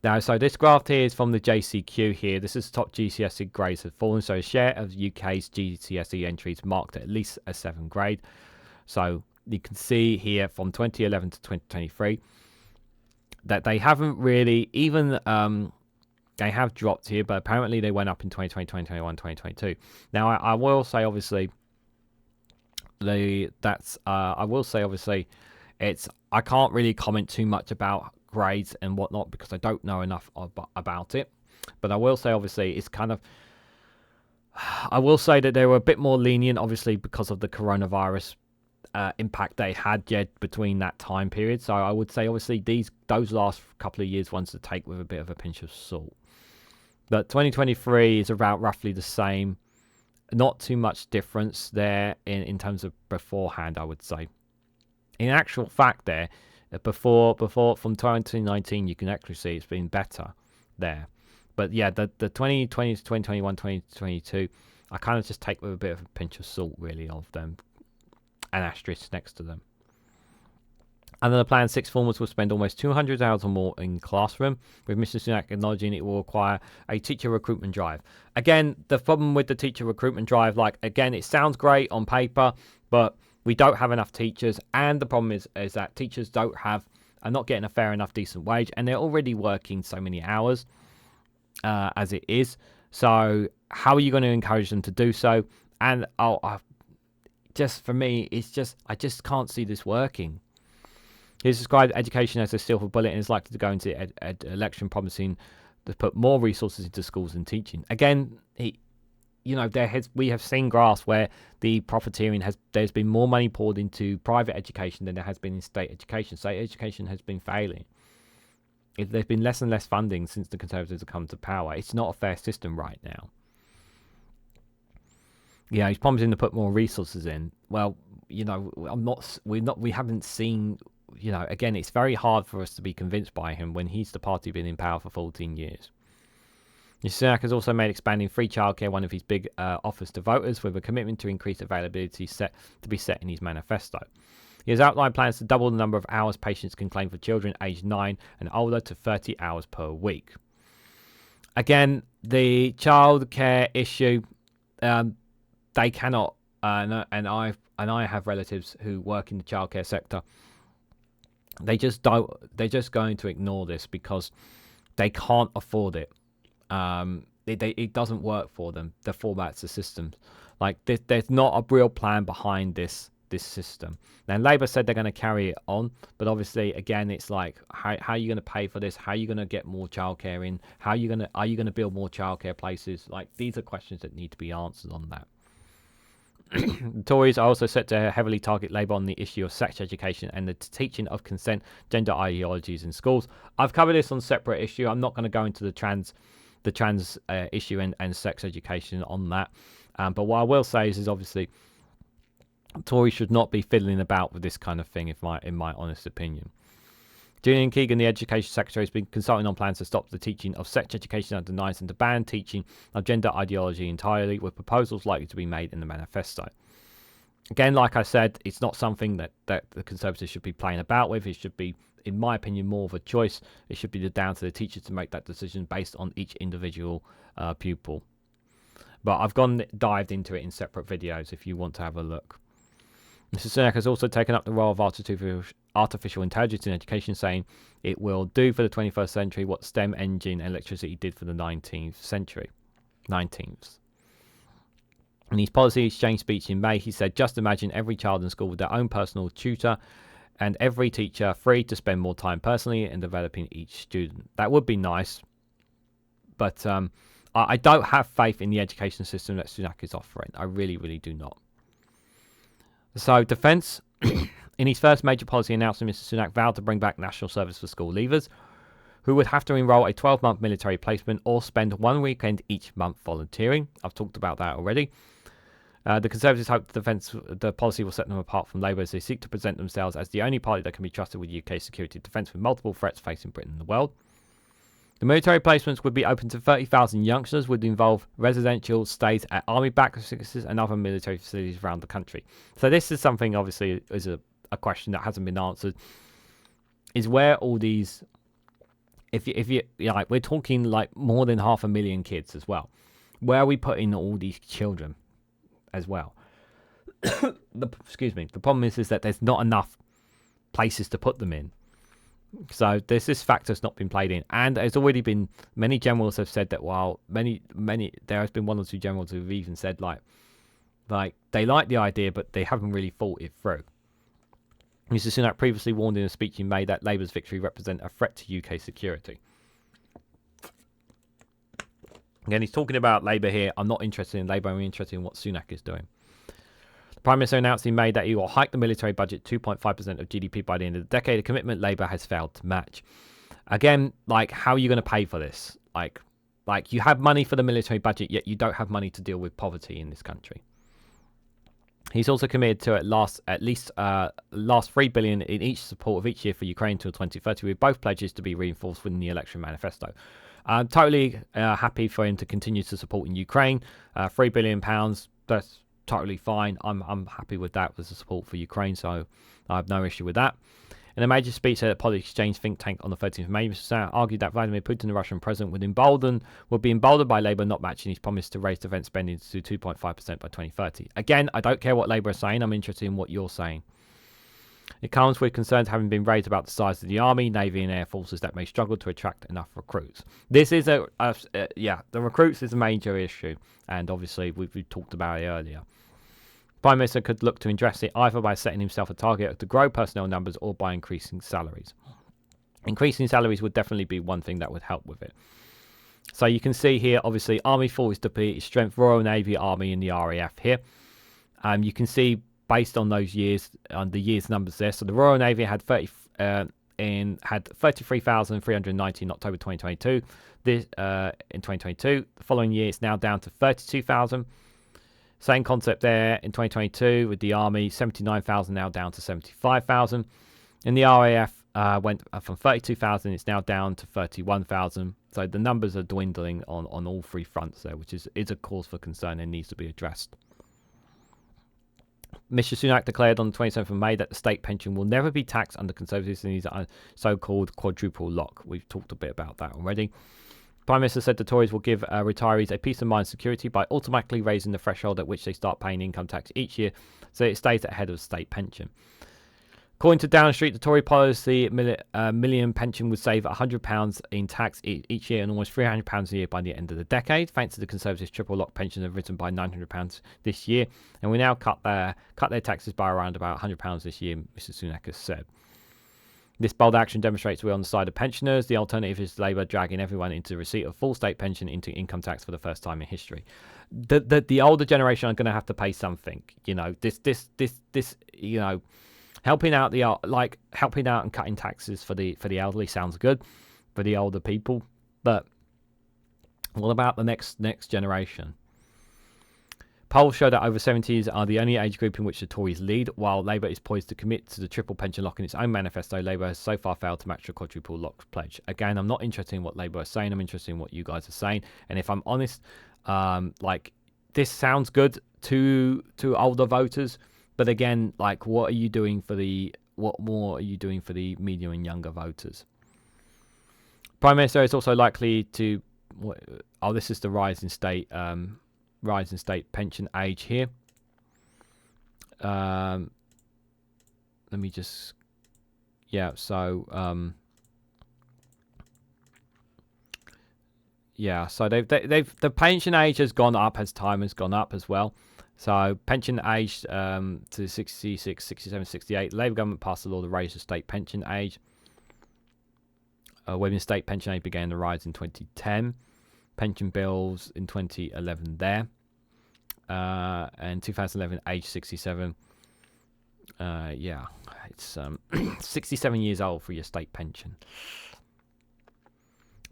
Now, so this graph here is from the JCQ here. This is top GCSE grades have fallen. So a share of UK's GCSE entries marked at least a 7th grade. So you can see here from 2011 to 2023 that they haven't really even they have dropped here, but apparently they went up in 2020, 2021, 2022. Now, I will say obviously I can't really comment too much about grades and whatnot because I don't know enough about it, but I will say obviously it's I will say that they were a bit more lenient obviously because of the coronavirus impact they had between that time period. So I would say obviously those last couple of years ones to take with a bit of a pinch of salt, but 2023 is about roughly the same, not too much difference there in terms of beforehand. I would say in actual fact there before from 2019 you can actually see it's been better there, but yeah, the 2020 to 2021 2022 I kind of just take with a bit of a pinch of salt really of them, and asterisks next to them. Under the plan, sixth formers will spend almost 200 hours or more in classroom, with Mr. Sunak acknowledging it will require a teacher recruitment drive. Again, the problem with the teacher recruitment drive, again, it sounds great on paper, but we don't have enough teachers, and the problem is that teachers are not getting a fair enough decent wage, and they're already working so many hours as it is. So how are you going to encourage them to do so? And just for me, I just can't see this working. He's described education as a silver bullet and is likely to go into election promising to put more resources into schools and teaching. Again, we have seen graphs where the profiteering there's been more money poured into private education than there has been in state education. State education has been failing. There's been less and less funding since the Conservatives have come to power. It's not a fair system right now. Yeah, he's promising to put more resources in. Well, we haven't seen. Again, it's very hard for us to be convinced by him when he's the party been in power for 14 years. Sunak has also made expanding free childcare one of his big offers to voters, with a commitment to increase availability set in his manifesto. He has outlined plans to double the number of hours patients can claim for children aged 9 and older to 30 hours per week. Again, the childcare issue, they cannot, and I have relatives who work in the childcare sector. They're just going to ignore this because They can't afford it. It doesn't work for them. The formats, the systems, like there's not a real plan behind this system. Now Labour said they're going to carry it on, but obviously again it's like how are you going to pay for this? How are you going to get more childcare in? Are you going to build more childcare places? Like these are questions that need to be answered on that. The Tories are also set to heavily target Labour on the issue of sex education and the teaching of consent gender ideologies in schools. I've covered this on separate issue. I'm not going to go into the trans issue and sex education on that. But what I will say is obviously Tories should not be fiddling about with this kind of thing, in my honest opinion. Julian Keegan, the Education Secretary, has been consulting on plans to stop the teaching of sex education under NICE and to ban teaching of gender ideology entirely, with proposals likely to be made in the manifesto. Again, like I said, it's not something that the Conservatives should be playing about with. It should be, in my opinion, more of a choice. It should be down to the teachers to make that decision based on each individual pupil. But I've dived into it in separate videos if you want to have a look. Mr. Sunak has also taken up the role of artificial intelligence in education, saying it will do for the 21st century what STEM engine and electricity did for the 19th century. In his policy exchange speech in May, he said, just imagine every child in school with their own personal tutor and every teacher free to spend more time personally in developing each student. That would be nice, but I don't have faith in the education system that Sunak is offering. I really, really do not. So, defence. In his first major policy announcement, Mr. Sunak vowed to bring back national service for school leavers, who would have to enrol a 12-month military placement or spend one weekend each month volunteering. I've talked about that already. The Conservatives hope the policy will set them apart from Labour as they seek to present themselves as the only party that can be trusted with UK security defence with multiple threats facing Britain and the world. The military placements would be open to 30,000 youngsters, would involve residential stays at army bases and other military facilities around the country. So this is something, obviously, is a question that hasn't been answered. Is where all these, if you like, we're talking like more than 500,000 kids as well. Where are we putting all these children as well? Excuse me. The problem is that there's not enough places to put them in. So this factor's not been played in, and there's already been many generals have said that while many there has been one or two generals who've even said like they like the idea but they haven't really thought it through. Mr. Sunak previously warned in a speech in May that Labour's victory represent a threat to UK security. Again, he's talking about Labour here. I'm not interested in Labour. I'm interested in what Sunak is doing. Prime Minister announced in May that he will hike the military budget 2.5% of GDP by the end of the decade, a commitment Labour has failed to match. Again, like, how are you going to pay for this? Like you have money for the military budget, yet you don't have money to deal with poverty in this country. He's also committed to at least $3 billion in each support of each year for Ukraine until 2030, with both pledges to be reinforced within the election manifesto. I'm totally happy for him to continue to support in Ukraine. £3 billion, that's totally fine. I'm happy with that as a support for Ukraine, so I have no issue with that. In a major speech at a Policy Exchange think tank on the 13th of May, Mr. Sunak argued that Vladimir Putin, the Russian president, would be emboldened by Labour not matching his promise to raise defence spending to 2.5% by 2030. Again, I don't care what Labour is saying. I'm interested in what you're saying. It comes with concerns having been raised about the size of the army, navy and air forces that may struggle to attract enough recruits. This is the recruits is a major issue, and obviously we've talked about it earlier. Prime Minister could look to address it either by setting himself a target to grow personnel numbers or by increasing salaries. Increasing salaries would definitely be one thing that would help with it. So you can see here, obviously, Army forces depleted strength, Royal Navy, Army and the RAF here. You can see based on those years, on the years numbers there. So the Royal Navy had 33,390 in October 2022. This in 2022, the following year it's now down to 32,000. Same concept there in 2022 with the Army, 79,000 now down to 75,000. In the RAF went from 32,000, it's now down to 31,000. So the numbers are dwindling on all three fronts there, which is a cause for concern and needs to be addressed. Mr. Sunak declared on the 27th of May that the state pension will never be taxed under Conservatives in his so-called quadruple lock. We've talked a bit about that already. Prime Minister said the Tories will give retirees a peace of mind security by automatically raising the threshold at which they start paying income tax each year so it stays ahead of state pension. According to Downing Street, the Tory policy million pension would save £100 in tax each year and almost £300 a year by the end of the decade. Thanks to the Conservatives' triple lock pension have risen by £900 this year, and we now cut their taxes by around about £100 this year, Mr Sunak has said. This bold action demonstrates we're on the side of pensioners. The alternative is Labour dragging everyone into the receipt of full state pension into income tax for the first time in history. The older generation are going to have to pay something. You know, this you know, helping out and cutting taxes for the elderly sounds good for the older people, but what about the next generation? Polls show that over 70s are the only age group in which the Tories lead. While Labour is poised to commit to the triple pension lock in its own manifesto, Labour has so far failed to match the quadruple lock pledge. Again, I'm not interested in what Labour are saying. I'm interested in what you guys are saying. And if I'm honest, like, this sounds good to older voters, but again, like, what more are you doing for the medium and younger voters? Prime Minister is also likely to. This is the rise in state pension age here. Let me just. Yeah. So. Yeah. So the pension age has gone up as time has gone up as well. So pension age to 66, 67, 68. The Labour government passed a law to raise the state pension age. Women's state pension age began to rise in 2010. Pension bills in 2011 there. And 2011, age 67. Yeah, it's 67 years old for your state pension.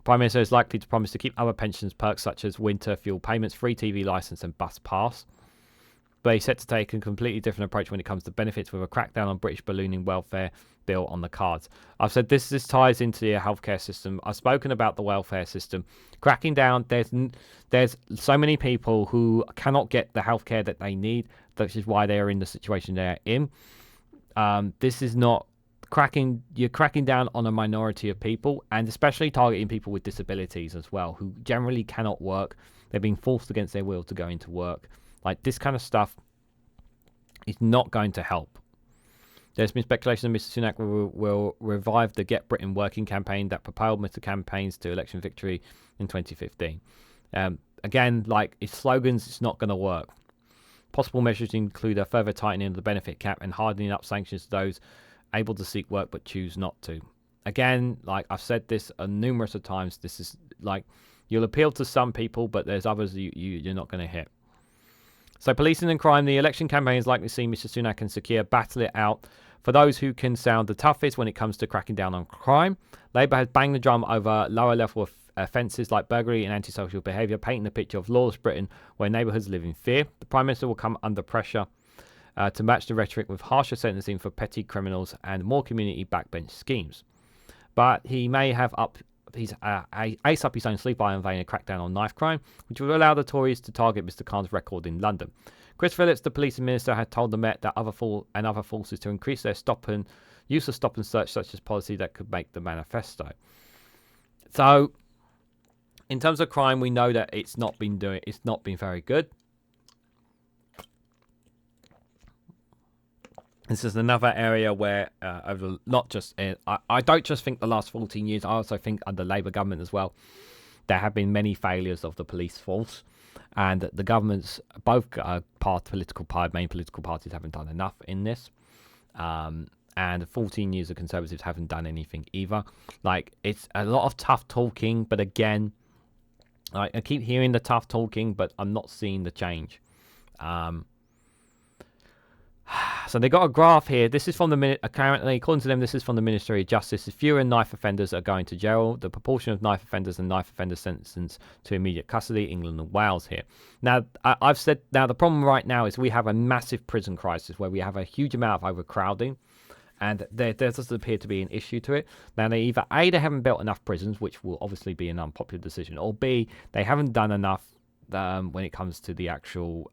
Prime Minister is likely to promise to keep other pensions perks such as winter fuel payments, free TV licence and bus pass. But he's set to take a completely different approach when it comes to benefits, with a crackdown on British ballooning welfare bill on the cards. I've said this ties into the healthcare system. I've spoken about the welfare system. Cracking down, there's so many people who cannot get the healthcare that they need, which is why they are in the situation they're in. This is not you're cracking down on a minority of people, and especially targeting people with disabilities as well, who generally cannot work. They're being forced against their will to go into work. Like, this kind of stuff is not going to help. There's been speculation that Mr Sunak will revive the Get Britain Working campaign that propelled Mr campaigns to election victory in 2015. Again, like, his slogans, it's not going to work. Possible measures include a further tightening of the benefit cap and hardening up sanctions to those able to seek work but choose not to. Again, like I've said this numerous of times, this is like, you'll appeal to some people, but there's others you're not going to hit. So policing and crime, the election campaign is likely to see Mr Sunak and Sakir battle it out for those who can sound the toughest when it comes to cracking down on crime. Labour has banged the drum over lower level offences like burglary and antisocial behaviour, painting the picture of lawless Britain where neighbourhoods live in fear. The Prime Minister will come under pressure to match the rhetoric with harsher sentencing for petty criminals and more community backbench schemes. But he may have ace up his own sleep eye and vein a crackdown on knife crime, which will allow the Tories to target Mr Khan's record in London. Chris Phillips, the police minister, had told the Met that other forces to increase their use of stop and search, such as policy that could make the manifesto. So, in terms of crime, we know that it's not been very good. This is another area where, I don't just think the last 14 years, I also think under Labour government as well, there have been many failures of the police force, and the governments, both main political parties haven't done enough in this, and 14 years of Conservatives haven't done anything either. Like, it's a lot of tough talking, but again, I keep hearing the tough talking, but I'm not seeing the change. So they got a graph here. This is from apparently, according to them, this is from the Ministry of Justice. If fewer knife offenders are going to jail, the proportion of knife offenders and knife offenders sentenced to immediate custody, England and Wales here. Now, I've said, the problem right now is we have a massive prison crisis where we have a huge amount of overcrowding, and there doesn't appear to be an issue to it. Now, they either A, they haven't built enough prisons, which will obviously be an unpopular decision, or B, they haven't done enough when it comes to the actual.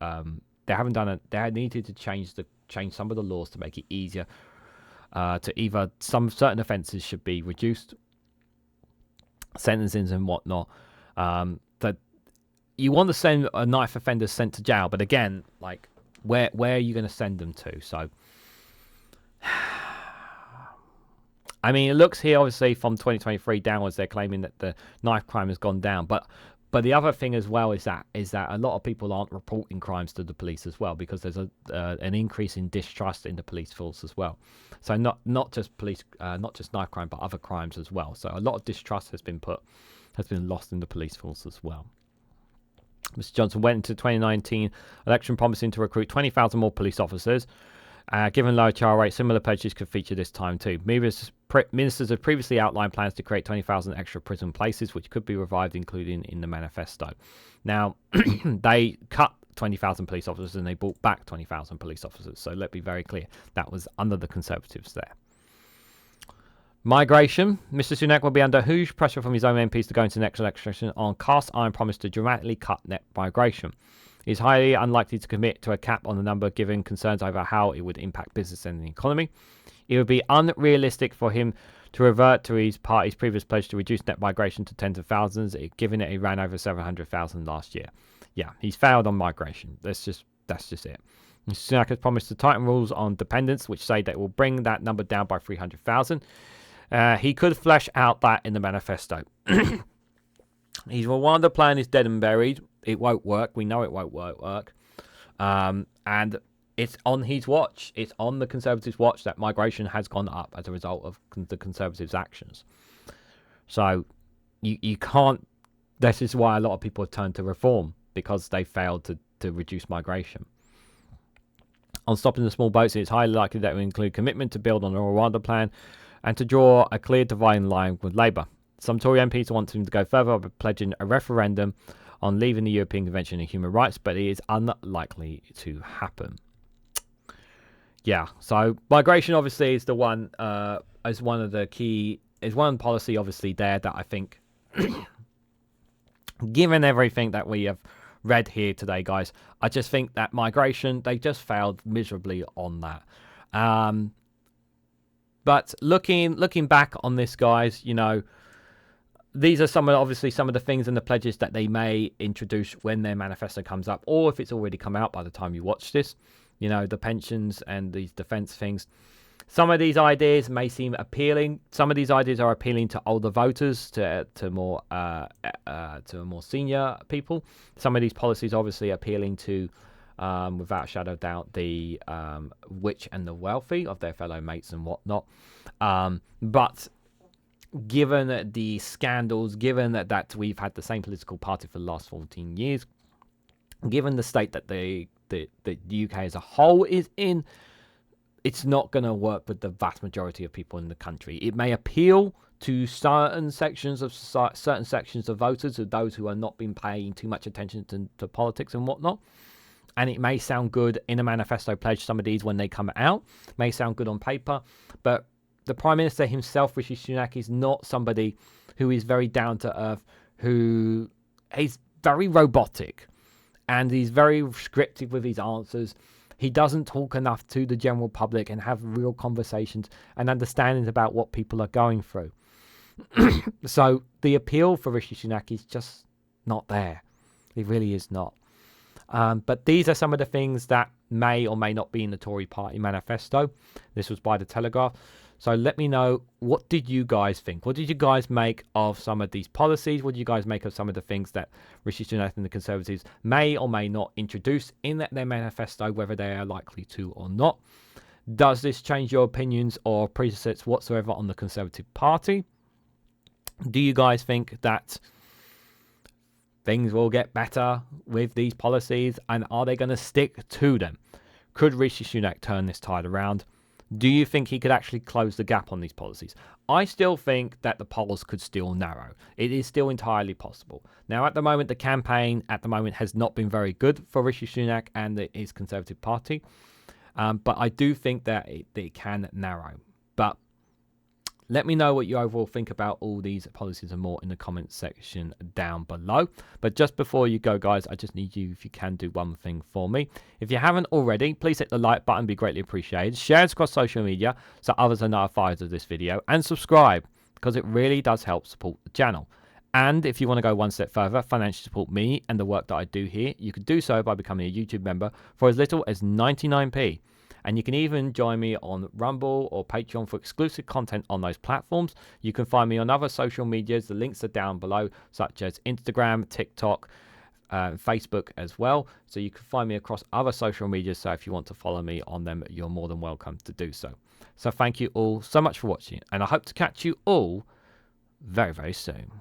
They needed to change some of the laws to make it easier to either some certain offences should be reduced, sentencings and whatnot. That you want to send a knife offender sent to jail, but again, like where are you going to send them to? So I mean, it looks here, obviously, from 2023 downwards, they're claiming that the knife crime has gone down. But the other thing as well is that a lot of people aren't reporting crimes to the police as well, because there's an increase in distrust in the police force as well. So not just knife crime, but other crimes as well. So a lot of distrust has been lost in the police force as well. Mr. Johnson went into the 2019 election promising to recruit 20,000 more police officers. Given low trial rate, similar pledges could feature this time too. Ministers have previously outlined plans to create 20,000 extra prison places, which could be revived, including in the manifesto. Now, they cut 20,000 police officers and they brought back 20,000 police officers. So let's be very clear, that was under the Conservatives there. Migration. Mr. Sunak will be under huge pressure from his own MPs to go into the next election on cast iron promise to dramatically cut net migration. He is highly unlikely to commit to a cap on the number, given concerns over how it would impact business and the economy. It would be unrealistic for him to revert to his party's previous pledge to reduce net migration to tens of thousands, given it ran over 700,000 last year. Yeah, he's failed on migration. That's just it. Mr. Sunak has promised to tighten rules on dependents, which say that it will bring that number down by 300,000. He could flesh out that in the manifesto. His Rwanda plan is dead and buried. It won't work. We know it won't work. And it's on his watch. It's on the Conservatives' watch that migration has gone up as a result of the Conservatives' actions. So you can't... This is why a lot of people have turned to reform, because they failed to reduce migration. On stopping the small boats, it's highly likely that it will include commitment to build on the Rwanda plan and to draw a clear dividing line with Labour. Some Tory MPs want him to go further by pledging a referendum on leaving the European Convention on Human Rights, but it is unlikely to happen. Yeah, so migration obviously is the one, is one of the key, is one policy obviously there that I think, given everything that we have read here today, guys, I just think that migration, they just failed miserably on that. But looking back on this, guys, you know, these are some of the things and the pledges that they may introduce when their manifesto comes up, or if it's already come out by the time you watch this. You know, the pensions and these defence things. Some of these ideas may seem appealing. Some of these ideas are appealing to older voters, to more senior people. Some of these policies obviously appealing to, without a shadow of doubt, the rich and the wealthy of their fellow mates and whatnot. But given the scandals, given that we've had the same political party for the last 14 years, given the state that the UK as a whole is in, it's not going to work with the vast majority of people in the country. It may appeal to certain sections of society, certain sections of voters, of those who are not been paying too much attention to politics and whatnot. And it may sound good in a manifesto pledge, some of these when they come out, may sound good on paper, but the Prime Minister himself, Rishi Sunak, is not somebody who is very down to earth, who is very robotic, and he's very scripted with his answers. He doesn't talk enough to the general public and have real conversations and understandings about what people are going through. So the appeal for Rishi Sunak is just not there. It really is not. But these are some of the things that may or may not be in the Tory Party manifesto. This was by The Telegraph. So let me know, what did you guys think? What did you guys make of some of these policies? What did you guys make of some of the things that Rishi Sunak and the Conservatives may or may not introduce in their manifesto, whether they are likely to or not? Does this change your opinions or prejudices whatsoever on the Conservative Party? Do you guys think that things will get better with these policies, and are they going to stick to them? Could Rishi Sunak turn this tide around? Do you think he could actually close the gap on these policies? I still think that the polls could still narrow. It is still entirely possible. Now, at the moment, the campaign has not been very good for Rishi Sunak and his Conservative Party. But I do think that it can narrow. But let me know what you overall think about all these policies and more in the comments section down below. But just before you go, guys, I just need you, if you can, do one thing for me. If you haven't already, please hit the like button, be greatly appreciated. Share it across social media so others are notified of this video. And subscribe, because it really does help support the channel. And if you want to go one step further, financially support me and the work that I do here, you can do so by becoming a YouTube member for as little as 99p. And you can even join me on Rumble or Patreon for exclusive content on those platforms. You can find me on other social medias. The links are down below, such as Instagram, TikTok, Facebook as well. So you can find me across other social media. So if you want to follow me on them, you're more than welcome to do so. So thank you all so much for watching, and I hope to catch you all very, very soon.